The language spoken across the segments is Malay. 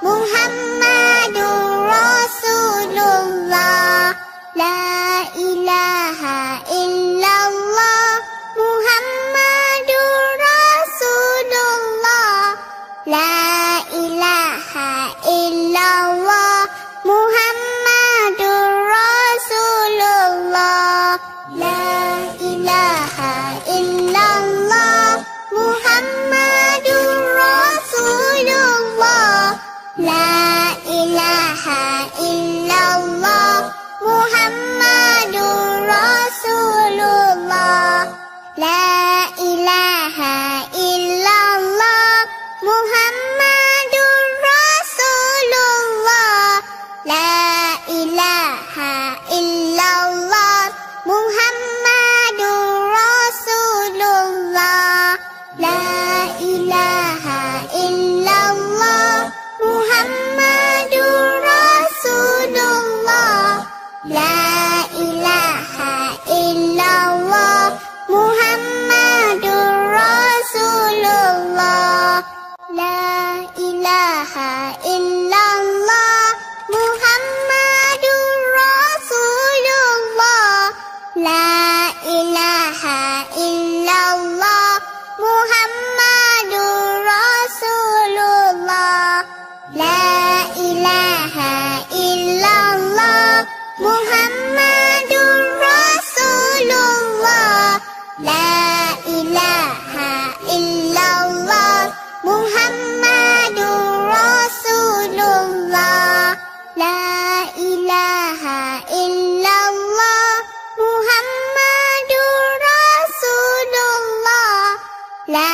Muhammadur Rasulullah. La ilaha illallah. Muhammadur Rasulullah. La ilaha illallah. Muhammadur Rasulullah. La ilaha illallah. Muhammadur Rasulullah. La ilaha illallah. Muhammadur Rasulullah. La ilaha illallah. Muhammadur Rasulullah. La ilaha illallah. Muhammadur Rasulullah. La ilaha illallah. Muhammadur Rasulullah. La ilaha illallah. Muhammadur Rasulullah. La ilaha illallah. Muhammadur Rasulullah. La ilaha illallah. Muhammadur Rasulullah. La ilaha illallah. Muhammadur Rasulullah. La ilaha illallah. Muhammadur Rasulullah. La ilaha illallah. Muhammadur Rasulullah. La ilaha illallah. Muhammadur Rasulullah. La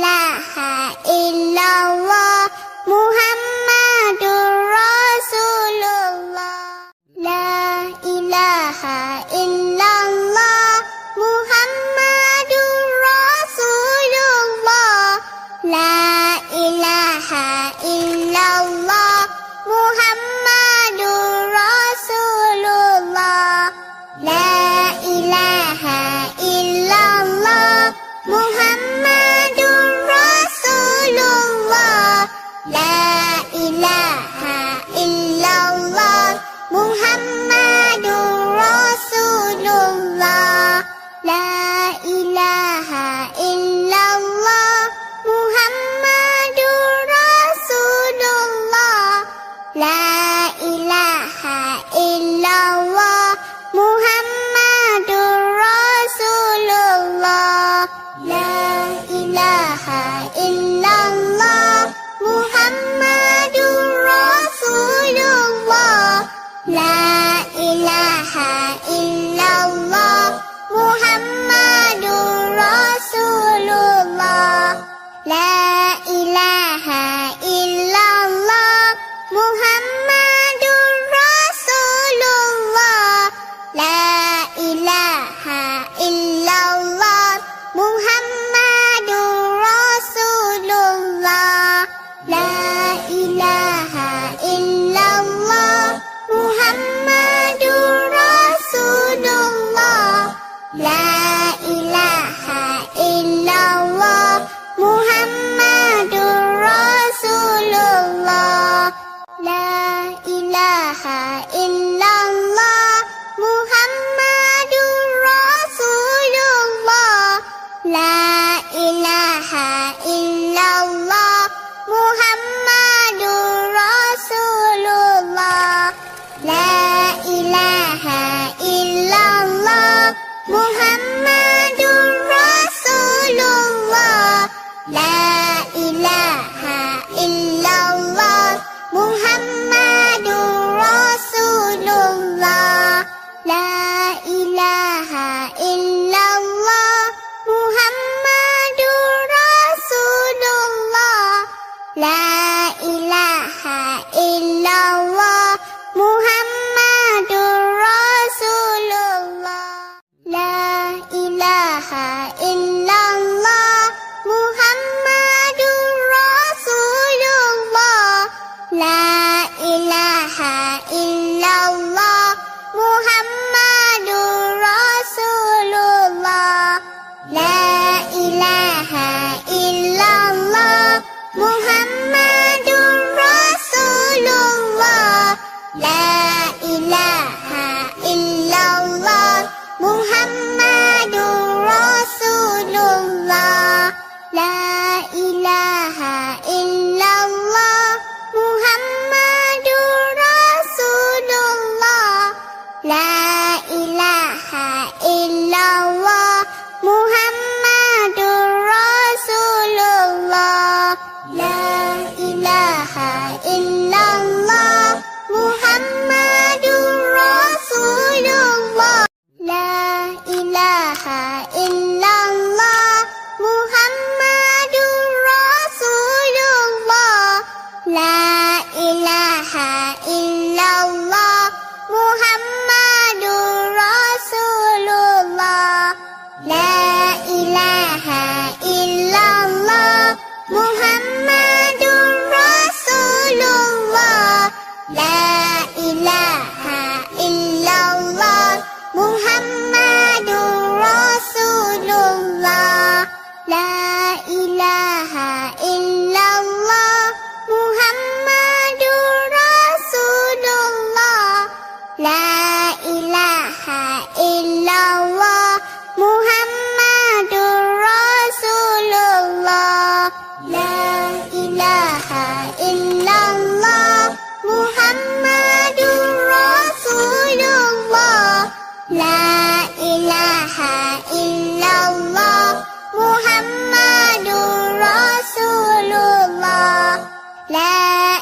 ilaha illallah. Muhammadur Rasulullah. La ilaha illallah. Muhammadur Rasulullah. La ilaha illallah. Muhammadur Rasulullah. La ilaha illallah. Muhammadur Rasulullah. La ilaha illallah. Muhammadur Rasulullah. La ilaha illallah. Muhammadur Rasulullah. La ilaha illallah. Muhammadur Rasulullah. La ilaha illallah. Muhammadur Rasulullah. La ilaha illallah. Muhammadur Rasulullah. La ilaha illallah. Muhammadur Rasulullah. La ilaha illallah. Muhammadur Rasulullah. La ilaha illallah. Muhammadur Rasulullah. La ilaha illallah. Muhammadur Rasulullah. La ilaha illallah. Muhammadur Rasulullah. La ilaha illallah. Muhammadur Rasulullah. La ilaha illallah. Muhammadur Rasulullah. La ilaha illallah. Muhammadur Rasulullah. La ilaha illallah. Muhammadur Rasulullah. La ilaha illallah. Muhammadur Rasulullah. La ilaha illallah. Muhammadur Rasulullah. La ilaha illallah. Muhammadur Rasulullah.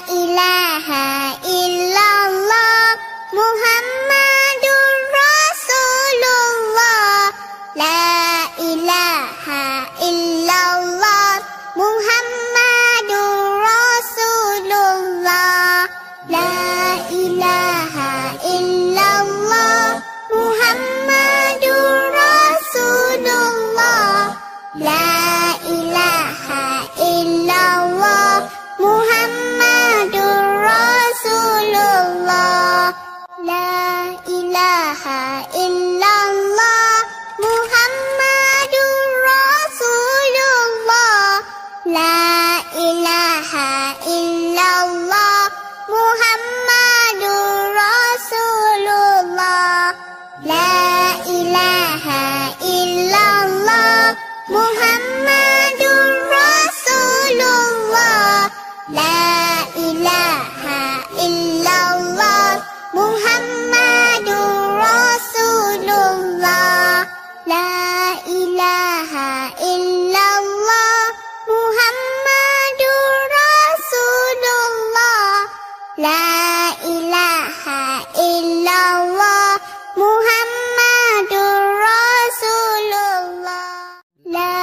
ilaha illallah Muhammadur Rasulullah. La ilaha illallah Muhammadur Rasulullah. La ilaha illallah Muhammadur Rasulullah. La ilaha illallah Muhammadur Rasulullah. La ilaha illallah Muhammadur Rasulullah. La ilaha illallah Muhammadur Rasulullah. La ilaha illallah Muhammadur Rasulullah. La ilaha illallah Muhammadur Rasulullah. La ilaha illallah Muhammadur Rasulullah. La ilaha illallah Muhammadur Rasulullah. La ilaha illallah Muhammadur Rasulullah. La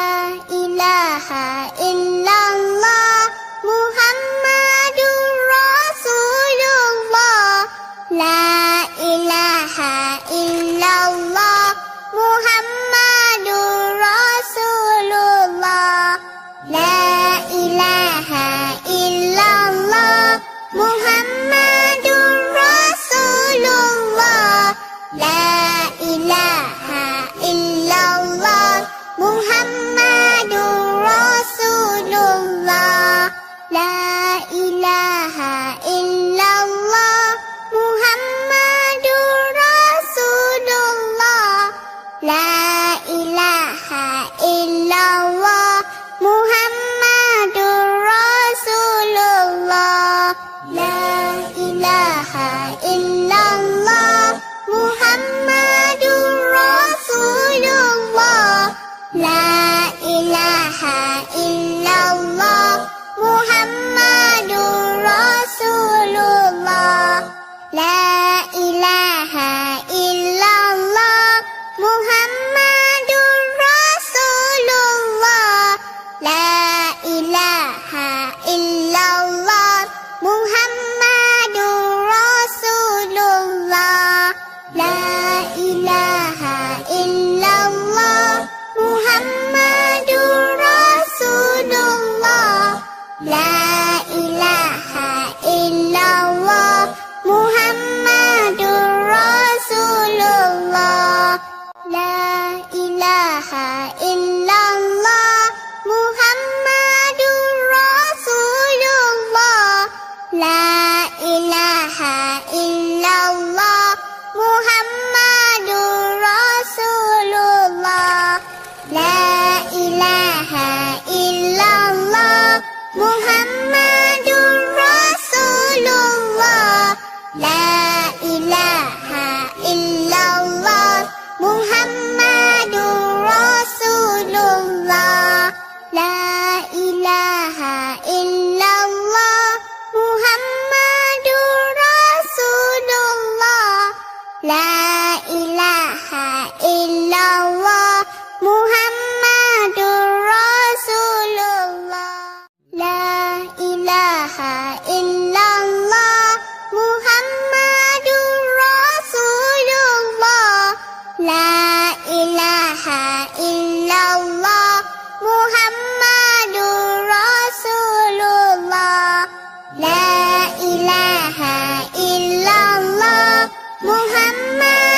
ilaha illallah Muhammadur Rasulullah. La ilaha illallah Muhammadur Rasulullah. La ilaha illallah Muhammadur Rasulullah. La ilaha illallah Muhammadur Rasulullah. La ilaha illallah Muhammadur Rasulullah. La ilaha illallah Muhammadur Rasulullah. La ilaha illallah Muhammadur Rasulullah. La ilaha illallah Muhammadur Rasulullah. La ilaha illallah Muhammadur Rasulullah. La ilaha illallah Muhammadur Rasulullah. La ilaha illallah Muhammadur Rasulullah. La ilaha illallah Muhammadur Rasulullah. La ilaha illallah Muhammadur Rasulullah. La ilaha illallah Muhammadur Rasulullah. La ilaha illallah Muhammadur Rasulullah. La ilaha illallah Muhammadur Rasulullah. La ilaha illallah Muhammadur Rasulullah. La ilaha illallah Muhammadur Rasulullah. La ilaha illallah Muhammadur Rasulullah. La ilaha illallah Muhammad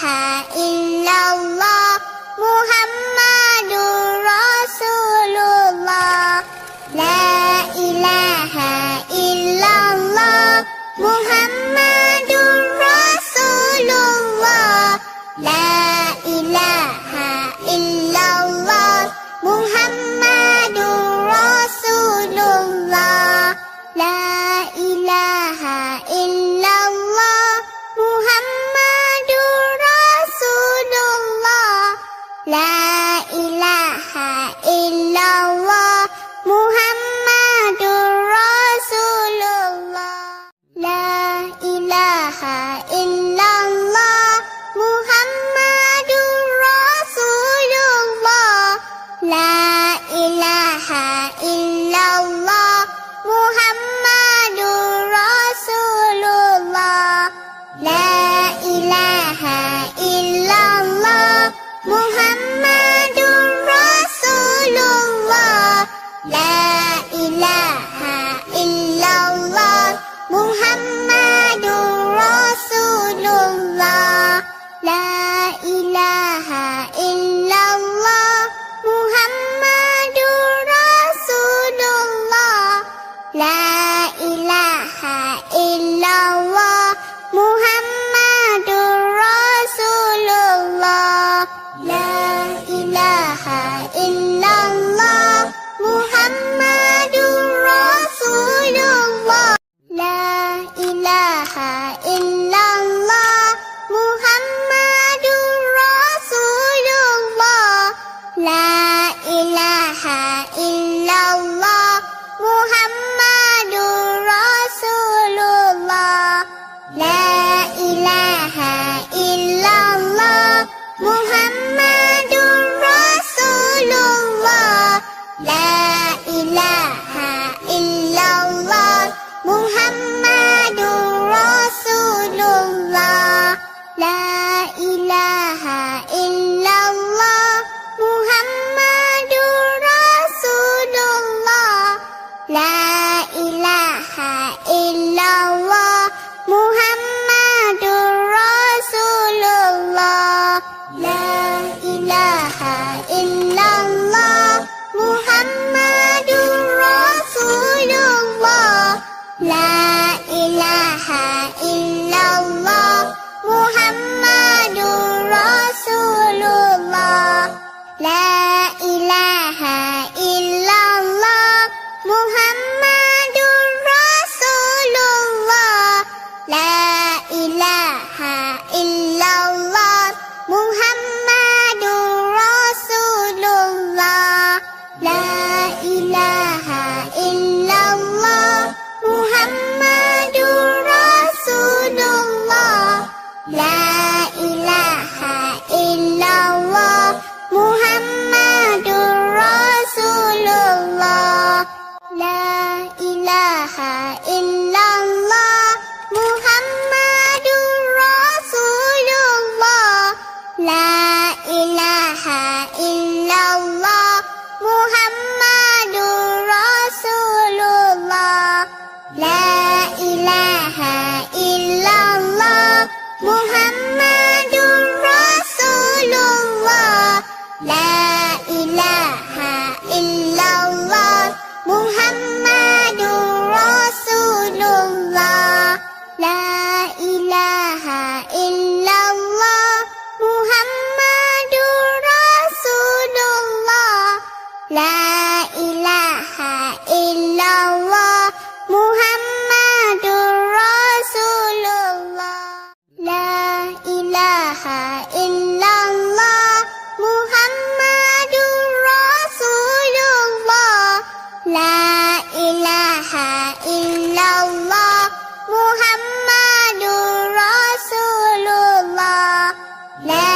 ilaha illallah Muhammadur Rasulullah. La ilaha illallah Muhammadur Rasulullah. La ilaha illallah Muhammadur Rasulullah. La ilaha illallah Muhammadur Rasulullah. La ilaha illallah Muhammadur Rasulullah. La ilaha illallah Muhammadur Rasulullah. La ilaha illallah Muhammadur Rasulullah. La ilaha illallah Muhammadur Rasulullah. La ilaha illallah Muhammadur Rasulullah. La ilaha illallah Muhammadur Rasulullah. La ilaha illallah Muhammadur Rasulullah. La ilaha illallah Muhammadur Rasulullah. La ilaha illallah Muhammadur Rasulullah. La ilaha illallah Muhammadur Rasulullah. La ilaha illallah Muhammadur Rasulullah. La ilaha illallah Muhammadur Rasulullah. La ilaha illallah Muhammadur Rasulullah. La ilaha illallah Muhammadur Rasulullah. La ilaha illallah Muhammadur Rasulullah. La ilaha illallah Muhammadur Rasulullah. La ilaha illallah Muhammadur Rasulullah. La ilaha illallah Muhammadur Rasulullah. La ilaha illallah Muhammadur Rasulullah. La ilaha illallah Muhammadur Rasulullah. La ilaha illallah Muhammadur Rasulullah. La ilaha illallah Muhammadur Rasulullah. La ilaha illallah Muhammadur Rasulullah. La ilaha illallah Muhammadur Rasulullah. La ilaha illallah Muhammadur Rasulullah. La ilaha illallah Muhammadur Rasulullah. La ilaha illallah Muhammadur Rasulullah. La ilaha illallah Muhammadur Rasulullah. La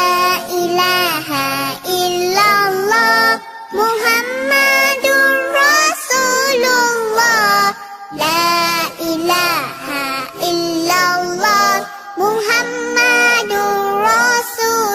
ilaha illallah Muhammadur Rasulullah. La ilaha illallah Muhammadur Rasulullah.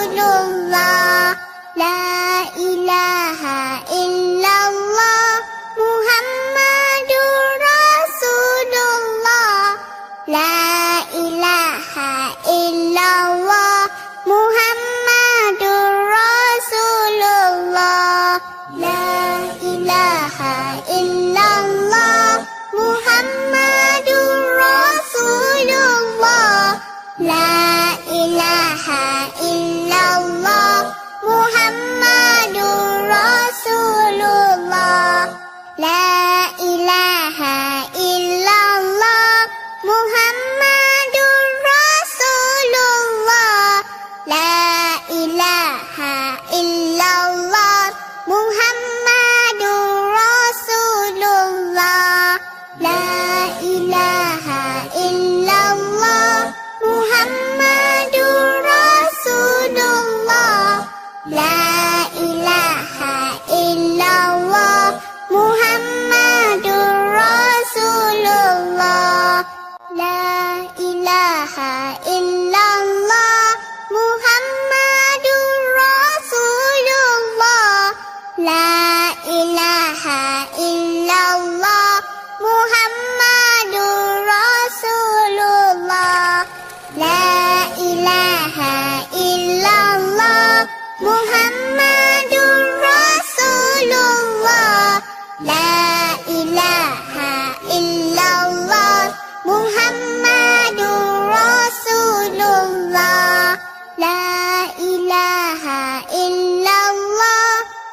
illallah Muhammadur Rasulullah. La ilaha illallah Muhammadur Rasulullah. La ilaha illallah Muhammadur Rasulullah. La ilaha illallah Muhammadur Rasulullah. La ilaha illallah Muhammadur Rasulullah. La ilaha illallah Muhammadur Rasulullah. La ilaha illallah Muhammadur Rasulullah. La ilaha illallah Muhammadur Rasulullah. La ilaha illallah Muhammadur Rasulullah. La ilaha illallah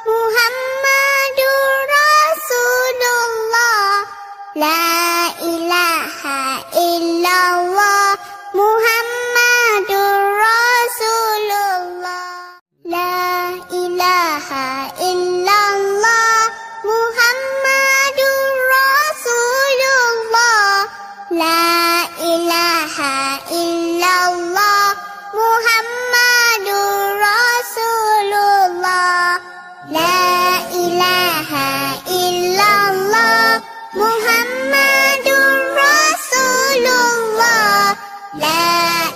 Muhammadur Rasulullah. La ilaha illallah Muhammadur Rasulullah. La ilaha illallah Muhammadur Rasulullah. La ilaha illallah Muhammadur Rasulullah. La ilaha illallah Muhammadur Rasulullah. La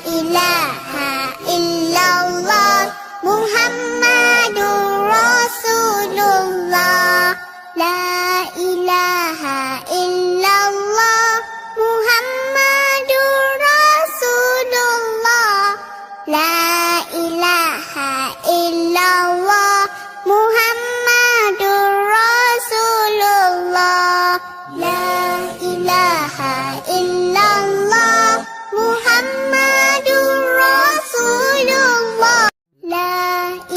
ilaha illallah Muhammadur Rasulullah. La ilaha illallah Muhammadur Rasulullah. La ilaha illallah Muhammadur Rasulullah. La ilaha illallah Muhammadur Rasulullah. La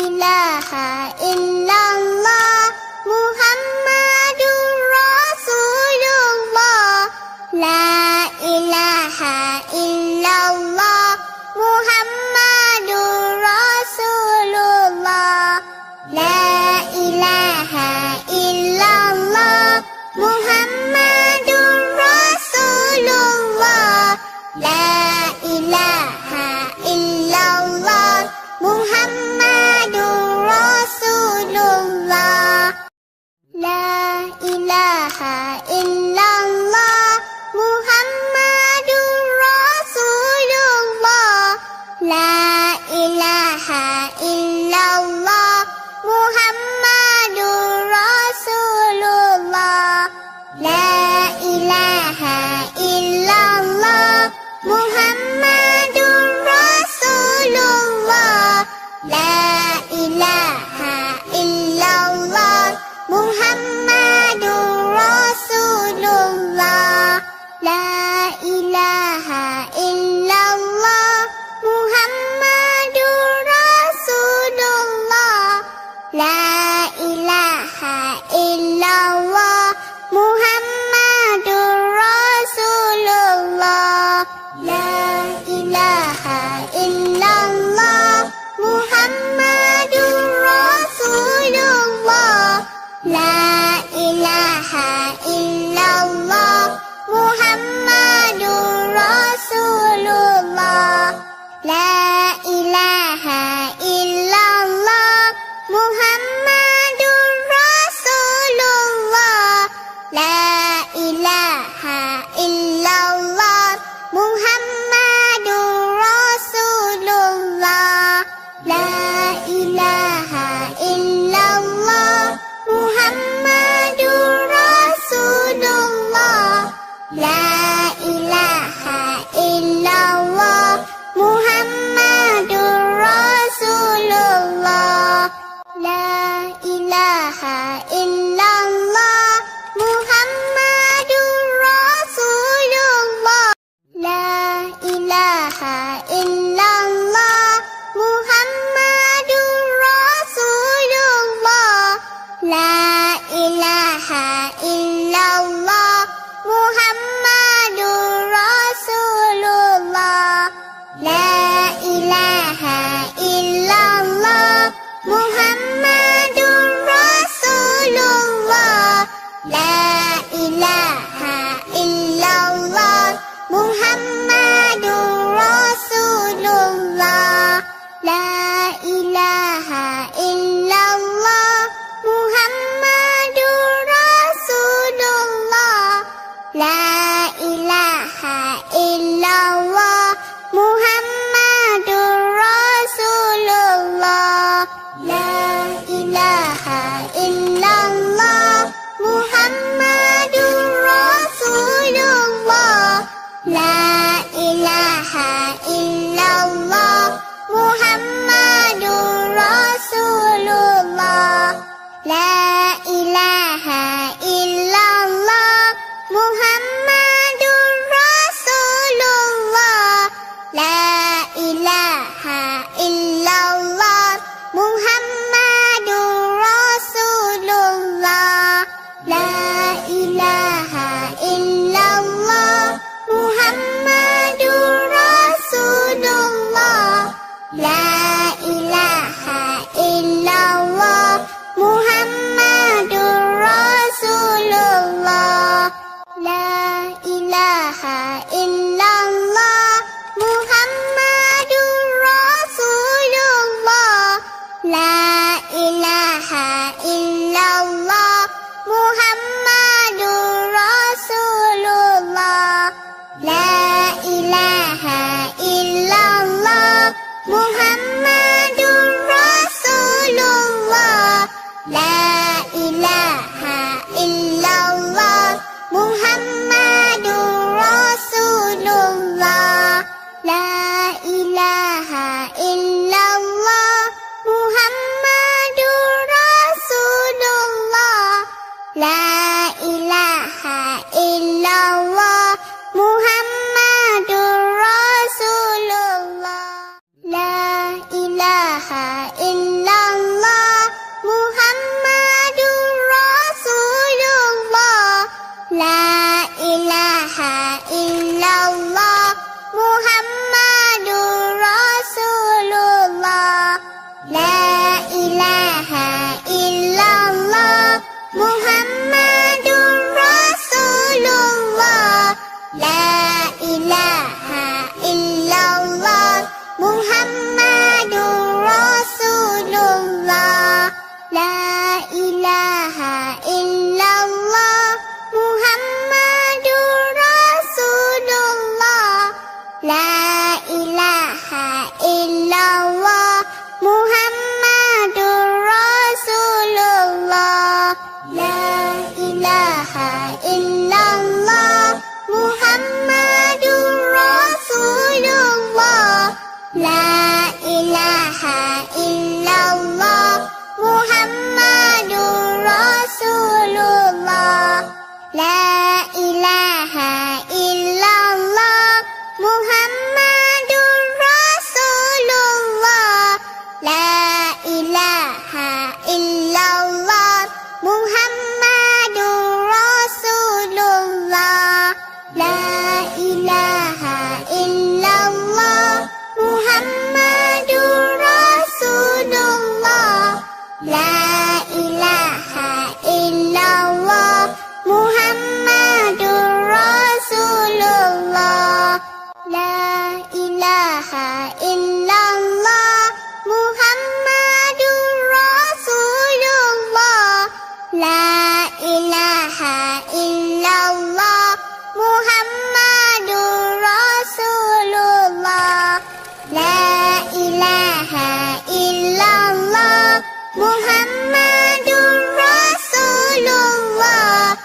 ilaha illallah Muhammadur Rasulullah. La ilaha illallah Muhammadur La ilaha illallah Muhammadur Rasulullah. La ilaha illallah Muhammadur Rasulullah. La ilaha illallah Muhammadur Rasulullah. La ilaha illallah Muhammadur Rasulullah. La ilaha illallah Muhammadur Rasulullah. La ilaha illallah Muhammadur Rasulullah. La ilaha illallah Muhammadur Rasulullah. La ilaha illallah Muhammadur Rasulullah. La ilaha illallah Muhammadur Rasulullah. La ilaha illallah Muhammadur Rasulullah. La ilaha illallah Muhammadur Rasulullah. La ilaha illallah Muhammadur Rasulullah. La ilaha illallah Muhammadur Rasulullah. La ilaha illallah Muhammadur Rasulullah. La ilaha illallah Muhammadur Rasulullah. La ilaha illallah Muhammadur Rasulullah. La ilaha illallah Muhammadur Rasulullah. La ilaha illallah Muhammadur Rasulullah. La ilaha illallah Muhammadur Rasulullah. La ilaha illallah Muhammadur Rasulullah. La ilaha illallah Muhammadur Rasulullah. La ilaha illallah Muhammadur Rasulullah. La ilaha illallah Muhammadur Rasulullah. La ilaha illallah Muhammadur Rasulullah. La ilaha illallah Muhammadur Rasulullah. La ilaha illallah Muhammadur Rasulullah. La ilaha illallah Muhammadur Rasulullah. La ilaha illallah Muhammadur Rasulullah. La ilaha illallah Muhammadur Rasulullah.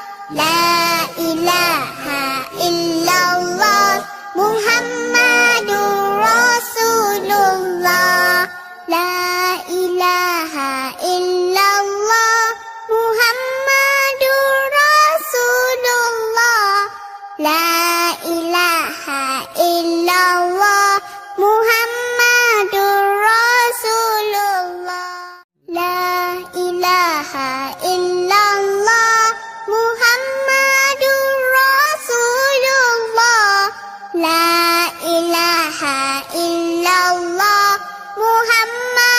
La ilaha illallah Muhammadur Rasulullah. La ilaha illallah Muhammadur Rasulullah. La ilaha illallah Muhammadur Rasulullah. La ilaha illallah Muhammadur Rasulullah. La ilaha illallah Muhammadur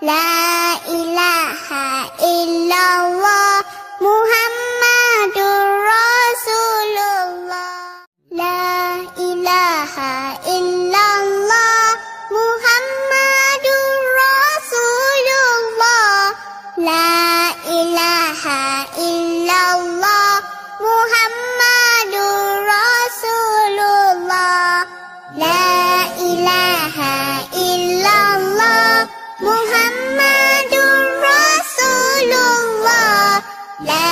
La ilaha illallah Muhammadur Rasulullah. La ilaha illallah Muhammadur Rasulullah. La ilaha illallah Muhammadur Rasulullah. La ilaha illallah Muhammadur Rasulullah. La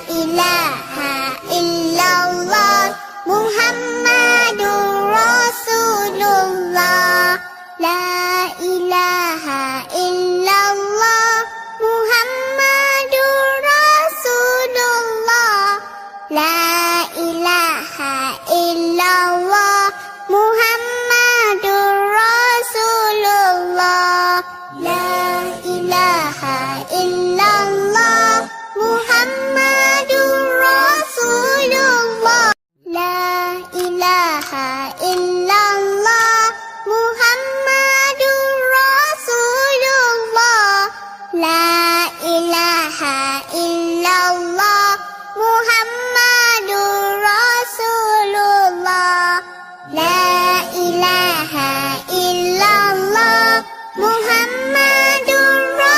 ilaha illallah Muhammadur Rasulullah. La ilaha illallah Muhammadur Rasulullah. La ilaha illallah Muhammadur Rasulullah. La ilaha illallah Muhammadur Rasulullah. La ilaha illallah Muhammadur Rasulullah. La ilaha illallah Muhammadur Rasulullah. La ilaha illallah Muhammadur Rasulullah. La ilaha illallah Muhammadur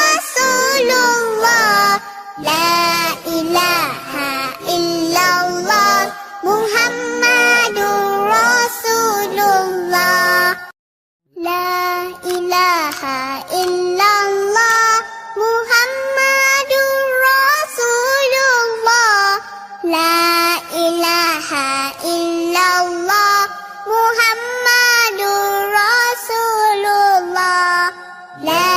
Rasulullah. La ilaha illallah Muhammadur Rasulullah. La ilaha illallah Muhammadur Rasulullah. La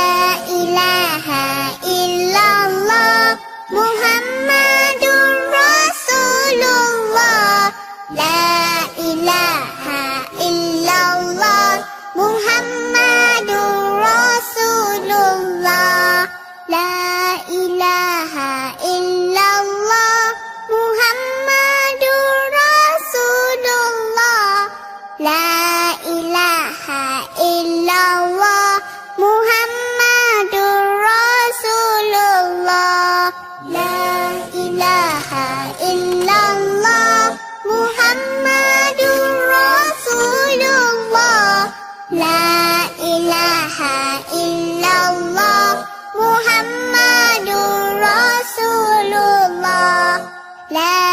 ilaha illallah Muhammadur Rasulullah. La ilaha illallah Muhammadur Rasulullah. La ilaha illallah Muhammadur Rasulullah. La ilaha illallah Muhammadur Rasulullah. La ilaha illallah Muhammadur Rasulullah. La ilaha illallah Muhammadur Rasulullah. La